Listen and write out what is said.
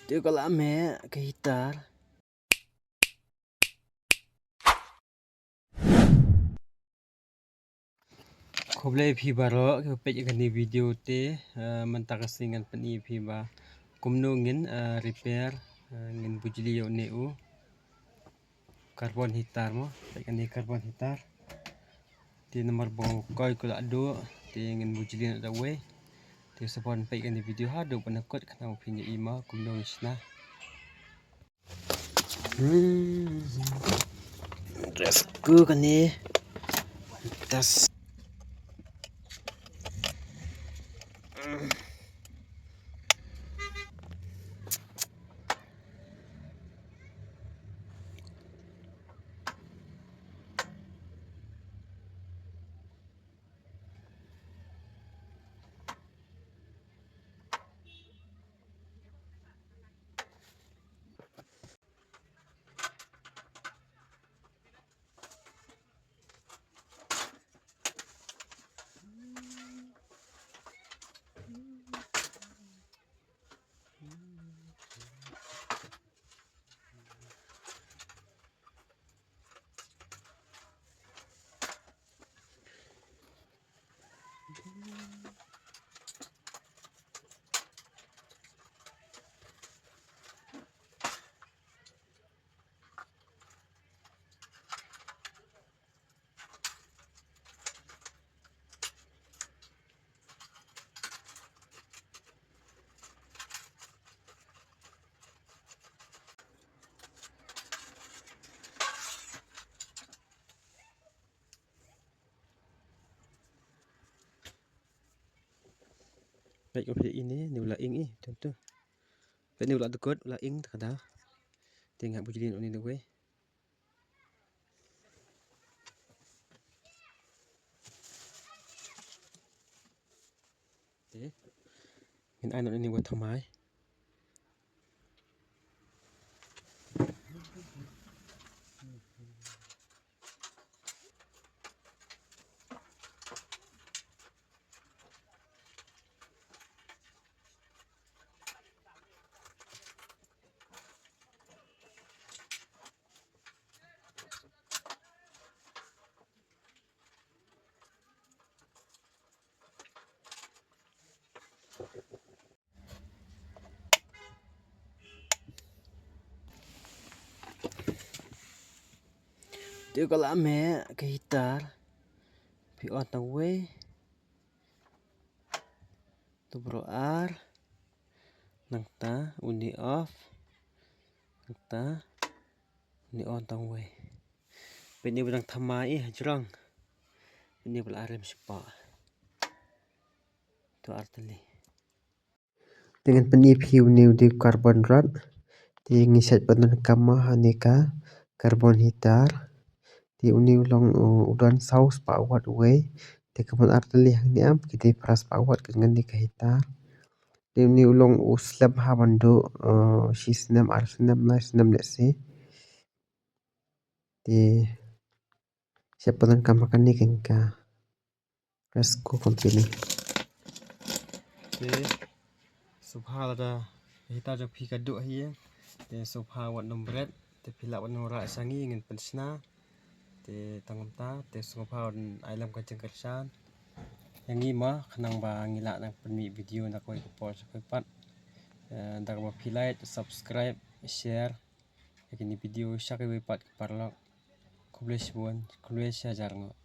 Dia kalau ame ke hitar. Khoblai phi baro ke page gani video te mentak singan pani phi ba kumno ngin repair ngin bujli yo neu carbon hitar mo page gani carbon hitar ti nomor bo koi kula do ti ngin bujli na dawe ti support page gani video ha do panakot kana phi ni ima kumno isna dress ku kani tas baik udah ini ni ulah ing contoh ini ulah dekot ulah ing kada tinggal bujilin ini dewe te min anon ini buat thamai dia kalau ame ke hitar pi on the way tu bro ar nangta uni off nangta uni on the way ini bilang thamai jrong ini bel arem spa tu arteli dengan penipu new di carbon rod di ngiset badan kama haneka carbon hitar di uni long udan saus pa wat way di kebun arteli ni am kita pras pa wat dengan di hitar di uni ulong uslab habando shisnam arsenam nasnam lesi di siap badan kama kan ni kengka rasku company Subha ada kita jauh pi kaduk hiya te subha wat nombret te pilak wat nora sangi ngin pensna te tangta te subha ailam kacang kersan yang ima khenang ba ngilak nang penmi video nak koi ko post koi pat dak ba like subscribe share yakini video syak koi pat parlok kubles buan kules jarngo